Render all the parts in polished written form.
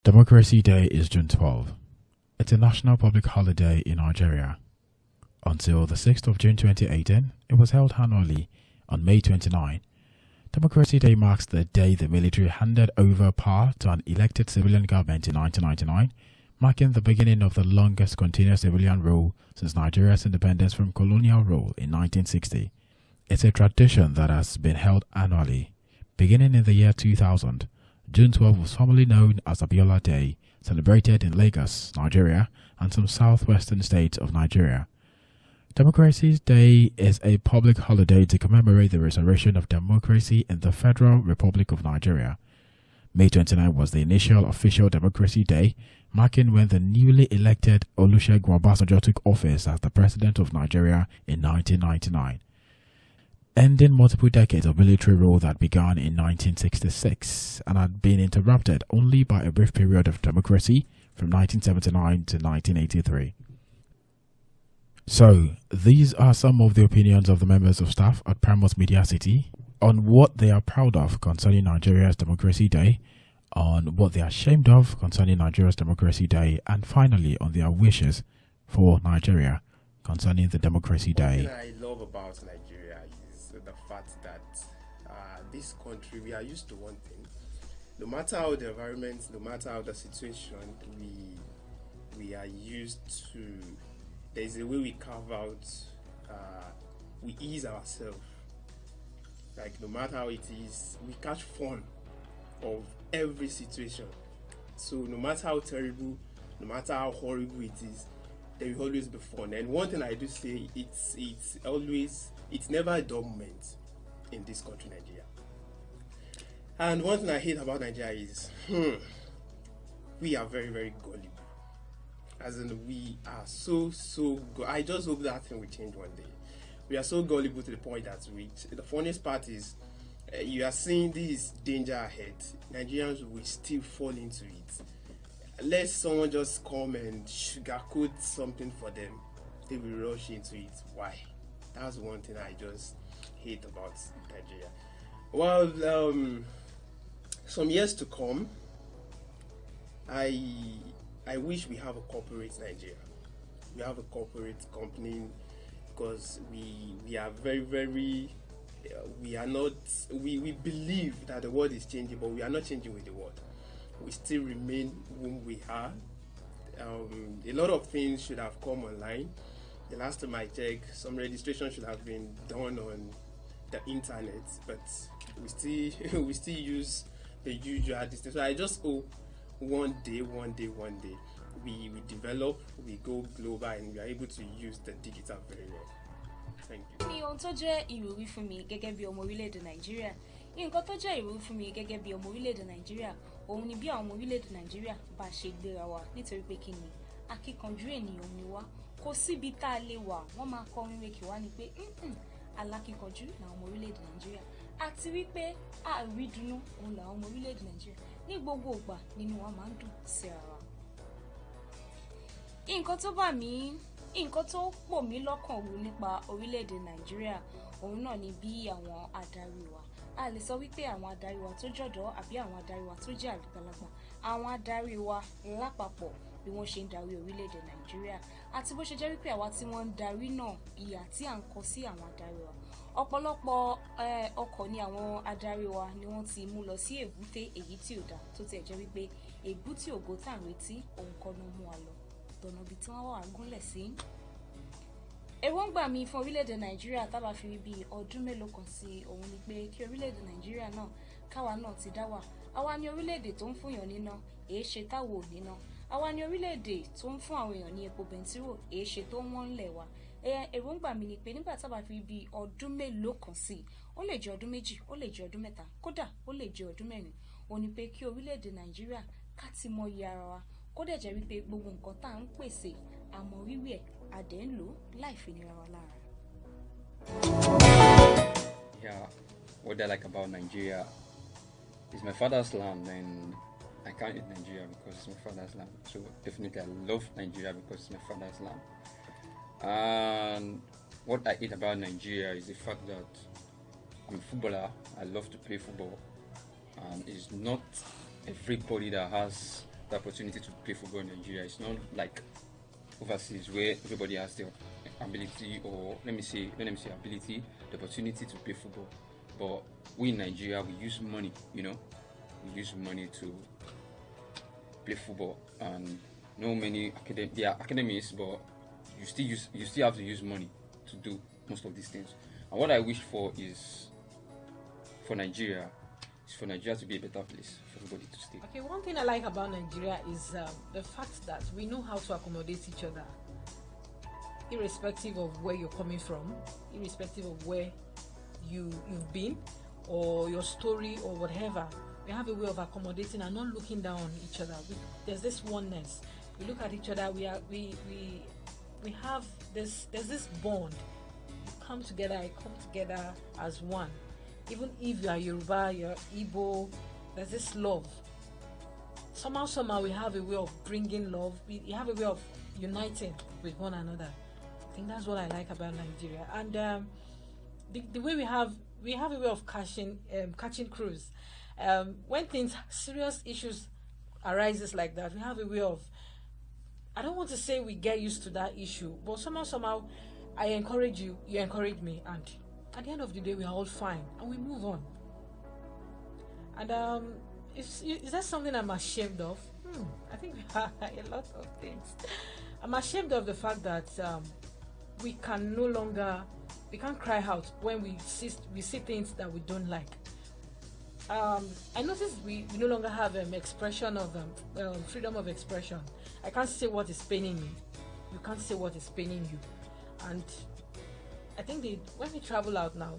Democracy Day is June 12. It's a national public holiday in Nigeria. Until the 6th of June 2018, it was held annually on May 29. Democracy Day marks the day the military handed over power to an elected civilian government in 1999, marking the beginning of the longest continuous civilian rule since Nigeria's independence from colonial rule in 1960. It's a tradition that has been held annually. Beginning in the year 2000, June 12 was formerly known as Abiola Day, celebrated in Lagos, Nigeria, and some southwestern states of Nigeria. Democracy Day is a public holiday to commemorate the restoration of democracy in the Federal Republic of Nigeria. May 29 was the initial official Democracy Day, marking when the newly elected Olusegun Obasanjo took office as the President of Nigeria in 1999. Ending multiple decades of military rule that began in 1966 and had been interrupted only by a brief period of democracy from 1979 to 1983. So, these are some of the opinions of the members of staff at Primus Media City on what they are proud of concerning Nigeria's Democracy Day, on what they are ashamed of concerning Nigeria's Democracy Day, and finally on their wishes for Nigeria concerning the Democracy Day. What I love about Nigeria is the fact that this country, we are used to one thing. No matter how the environment, no matter how the situation, we are used to. There's a way we carve out. We ease ourselves. Like no matter how it is, we catch fun of every situation. So no matter how terrible, no matter how horrible it is, there will always be fun. And one thing I do say, it's never a dull moment in this country, Nigeria. And one thing I hate about Nigeria is we are very, very gullible. As in, we are so I just hope that thing will change one day. We are so gullible to the point that the funniest part is you are seeing this danger ahead. Nigerians will still fall into it. Let someone just come and sugarcoat something for them, they will rush into it. Why? That's one thing I just hate about Nigeria. Well, some years to come, I wish we have a corporate Nigeria. We have a corporate company because we are very, very, we are not, we believe that the world is changing, but we are not changing with the world. We still remain whom we are. A lot of things should have come online. The last time I checked, some registration should have been done on the internet, but we still use the usual distance. So I just hope one day, we develop, we go global, and we are able to use the digital very well. Thank you. Ní ohun tó jẹ́ ìwúrí fún mi gẹ́gẹ́ bí ọmọ orílẹ̀-èdè Nàìjíríà, nǹkan tó jẹ́ ìwúrí fún mi gẹ́gẹ́ bí ọmọ orílẹ̀-èdè Nàìjíríà, òun ni bí àwọn ọmọ orílẹ̀-èdè Nàìjíríà bá ṣe gbéra wa nítorí pé kí ni akíkanjú ènìyàn ni wá, kò síbi tá a lè wà, wọ́n máa kọrin wékè wá ni pé alákíkanjú làwọn ọmọ orílẹ̀-èdè Nàìjíríà, àti wípé àrídùnnú òun làwọn ọmọ orílẹ̀-èdè Nàìjíríà ní gbogbo ìgbà nínú wa máa ń dùn sí ara wa. Nǹkan tó pò mí lọ́kàn wù nípa orílẹ̀-èdè Nàìjíríà òun náà ni bí àwọn adarí wa. A lè sọ wípé àwọn adarí wa tó jọ̀dọ́ àbí àwọn adarí wa tó jẹ́ àgbàlagbà, àwọn adarí wa lápapọ̀ bí wọ́n ṣe ń darí orílẹ̀-èdè Nàìjíríà àti bó ṣe jẹ́ wípé àwa tí wọ́n ń darí náà ìyà tí à ń kọ sí àwọn adarí wa. Ọ̀pọ̀lọpọ̀ ọkọ̀ ni àwọn adarí wa ni wọ́n ti mú lọ sí èbúté èyí tí ò dáa tó tiẹ̀ jẹ́ wípé èbúté ògo tá à ń retí òun kọ́ ló mú wa lọ tọ̀nà ibi tí wọ́n wà gúnlẹ̀ sí. Èròǹgbà mi fún orílẹ̀-èdè Nàìjíríà tábà fi rí bí ọdún mélòó kan sí òun ni pé kí orílẹ̀-èdè Nàìjíríà náà káwa náà ti dá wà. Àwa ni orílẹ̀-èdè tó ń fún èèyàn níná, èé ṣe táwo níná. Àwa ni orílẹ̀-èdè tó ń fún àwọn èèyàn ní epo bẹntiró, èé ṣe tó wọ́n ń lẹ̀ wá. Èròǹgbà mi ni pé nígbà tábà fi bí ọdún mélòó kan sí, ó lè jẹ́ ọdún méjì, ó lè jẹ́ ọdún mẹ́ta, kódà ó lè jẹ́ ọdún mẹ́rin, òun ni pé kí orílẹ̀-èdè Nàìjíríà ká ti mọ iye ara wa, kó dẹ̀ jẹ́ wípé gbogbo nǹkan tá à ń pèsè àmọ́ rírì ẹ̀ adẹ̀ ń lò láì fi nira wa lára. Yeah, what I like about Nigeria is my father's land, and I can't hate Nigeria because it's my father's land. So definitely I love Nigeria because it's my father's land. And what I hate about Nigeria is the fact that I'm a footballer. I love to play football, and it's not everybody that has the opportunity to play football in Nigeria. It's not like overseas where everybody has the ability, or let me say ability, the opportunity to play football. But we in Nigeria, we use money, we use money to play football. And no many academies, but you still have to use money to do most of these things. And what I wish for is for Nigeria to be a better place for everybody to stay. Okay, one thing I like about Nigeria is the fact that we know how to accommodate each other, irrespective of where you're coming from, irrespective of where you've been, or your story, or whatever. We have a way of accommodating and not looking down on each other. There's this oneness. We look at each other. We have this. There's this bond. You come together. I come together as one. Even if you are Yoruba, you're Igbo, there's this love. Somehow we have a way of bringing love. We have a way of uniting with one another. I think that's what I like about Nigeria. And the way we have a way of catching crews. When serious issues arises like that, we have a way of, I don't want to say we get used to that issue, but somehow I encourage you, you encourage me, and at the end of the day, we are all fine and we move on. And is that something I'm ashamed of? I think we have a lot of things. I'm ashamed of the fact that we can't cry out when we see things that we don't like. I noticed we no longer have expression of freedom of expression. I can't say what is paining me. You can't say what is paining you. And I think when we travel out now,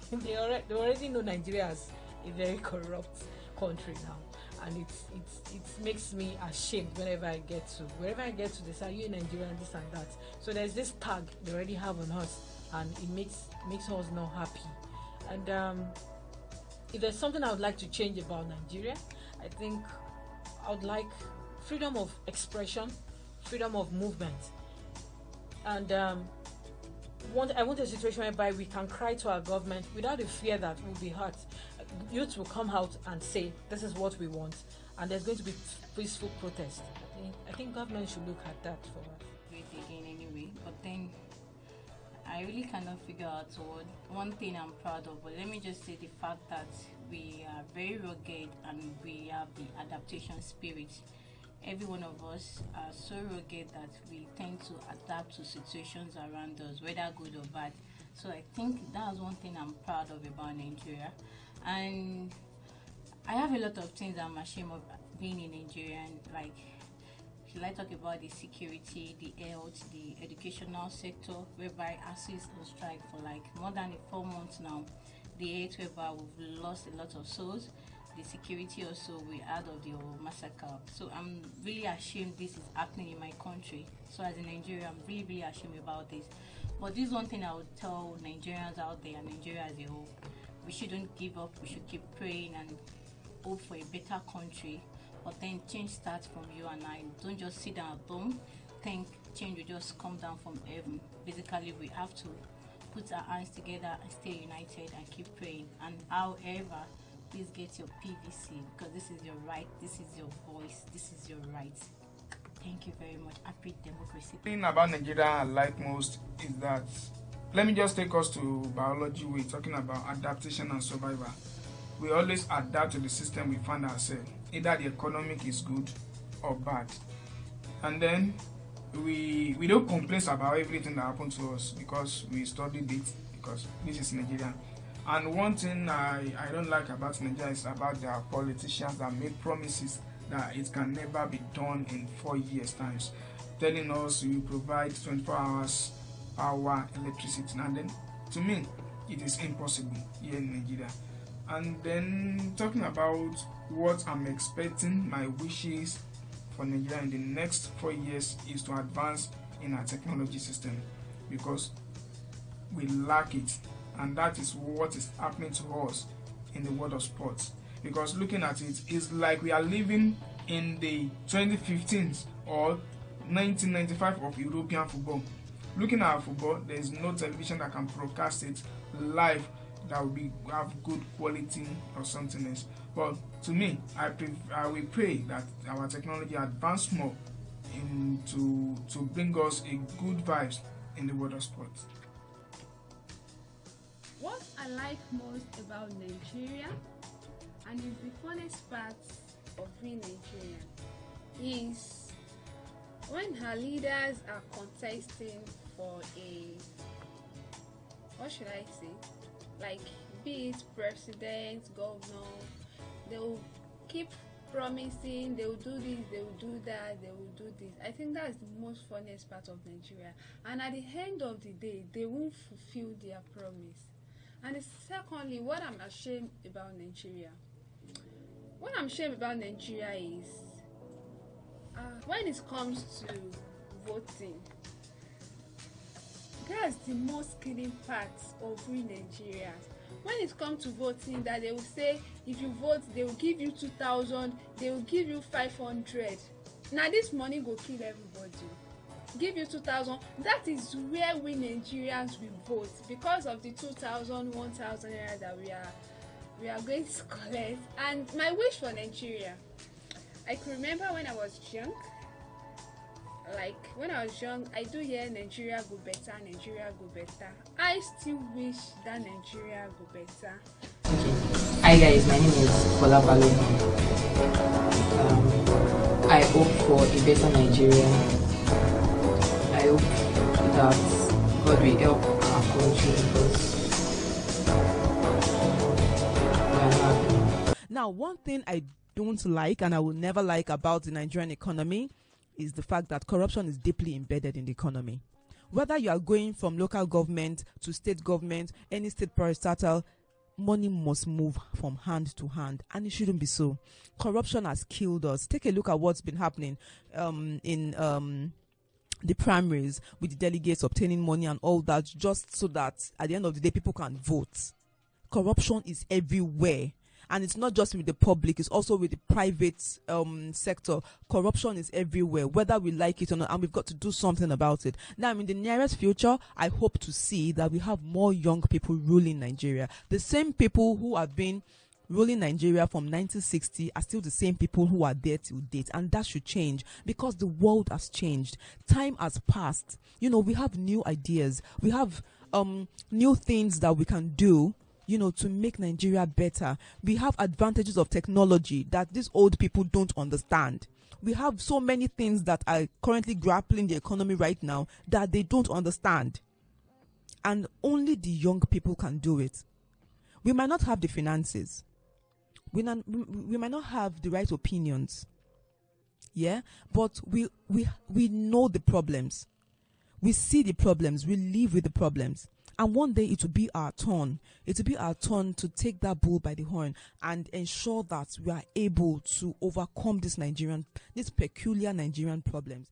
they already know Nigeria as a very corrupt country now, and it makes me ashamed wherever I get to. They say, "Are you in Nigeria?" and this and that. So there's this tag they already have on us, and it makes us not happy. And if there's something I would like to change about Nigeria, I think I would like freedom of expression, freedom of movement, and I want a situation whereby we can cry to our government without the fear that we'll be hurt. Youth will come out and say, this is what we want, and there's going to be peaceful protest. I think government should look at that for us. Great again anyway, but then I really cannot figure out one thing I'm proud of, but let me just say the fact that we are very rugged and we have the adaptation spirit. Every one of us are so rugged that we tend to adapt to situations around us, whether good or bad. So I think that's one thing I'm proud of about Nigeria. And I have a lot of things I'm ashamed of being in Nigeria. And like, should I talk about the security, the health, the educational sector, whereby ASU is on strike for like more than 4 months now. The health, whereby we've lost a lot of souls. The security also, we heard of the massacre. So I'm really ashamed this is happening in my country. So as a Nigerian, I'm really, really ashamed about this. But this is one thing I would tell Nigerians out there, and Nigeria as a whole. We shouldn't give up. We should keep praying and hope for a better country. But then change starts from you and I. Don't just sit down at home. Think change will just come down from heaven. Basically, we have to put our hands together and stay united and keep praying. And however, please get your PVC, because this is your right, this is your voice, this is your right. Thank you very much. Happy democracy. The thing about Nigeria I like most is that, let me just take us to biology. We're talking about adaptation and survival. We always adapt to the system we find ourselves. Either the economic is good or bad. And then we don't complain about everything that happened to us because we studied it, because this is Nigeria. And one thing I don't like about Nigeria is about their politicians that make promises that it can never be done in 4 years' times, telling us we provide 24 hours power, electricity, and then to me it is impossible here in Nigeria. And then talking about what I'm expecting, my wishes for Nigeria in the next 4 years is to advance in our technology system, because we lack it. And that is what is happening to us in the world of sports. Because looking at it, it's like we are living in the 2015s or 1995 of European football. Looking at football, there is no television that can broadcast it live that will have good quality or something else. But to me, I will pray that our technology advance more to bring us a good vibes in the world of sports. What I like most about Nigeria, and is the funnest part of being Nigerian, is when her leaders are contesting for what should I say, like be it president, governor, they will keep promising they will do this, they will do that, they will do this. I think that's the most funniest part of Nigeria, and at the end of the day they won't fulfill their promise. And secondly, what I'm ashamed about Nigeria is when it comes to voting, that's the most killing part of we Nigerians. When it comes to voting, that they will say if you vote they will give you 2,000, they will give you 500. Now this money go kill everybody. Give you 2,000. That is where we Nigerians will vote, because of the 2,000, 1,000 naira that we are going to collect. And my wish for Nigeria, I can remember when I was young. I do hear Nigeria go better, Nigeria go better. I still wish that Nigeria go better. Hi guys, my name is Fola Balogun. I hope for a better Nigeria. I hope that God will help our country because we are happy. Now, one thing I don't like and I will never like about the Nigerian economy is the fact that corruption is deeply embedded in the economy. Whether you are going from local government to state government, any state parastatal, money must move from hand to hand, and it shouldn't be so. Corruption has killed us. Take a look at what's been happening in the primaries, with the delegates obtaining money and all that, just so that at the end of the day people can vote. Corruption is everywhere. And it's not just with the public, it's also with the private sector. Corruption is everywhere, whether we like it or not, and we've got to do something about it. Now, in the nearest future, I hope to see that we have more young people ruling Nigeria. The same people who have been ruling Nigeria from 1960 are still the same people who are there till date, and that should change because the world has changed. Time has passed. You know, we have new ideas. We have new things that we can do, you know, to make Nigeria better. We have advantages of technology that these old people don't understand. We have so many things that are currently grappling the economy right now that they don't understand. And only the young people can do it. We might not have the finances. We might not have the right opinions. Yeah? But we know the problems. We see the problems. We live with the problems. And one day it will be our turn. It will be our turn to take that bull by the horn and ensure that we are able to overcome these peculiar Nigerian problems.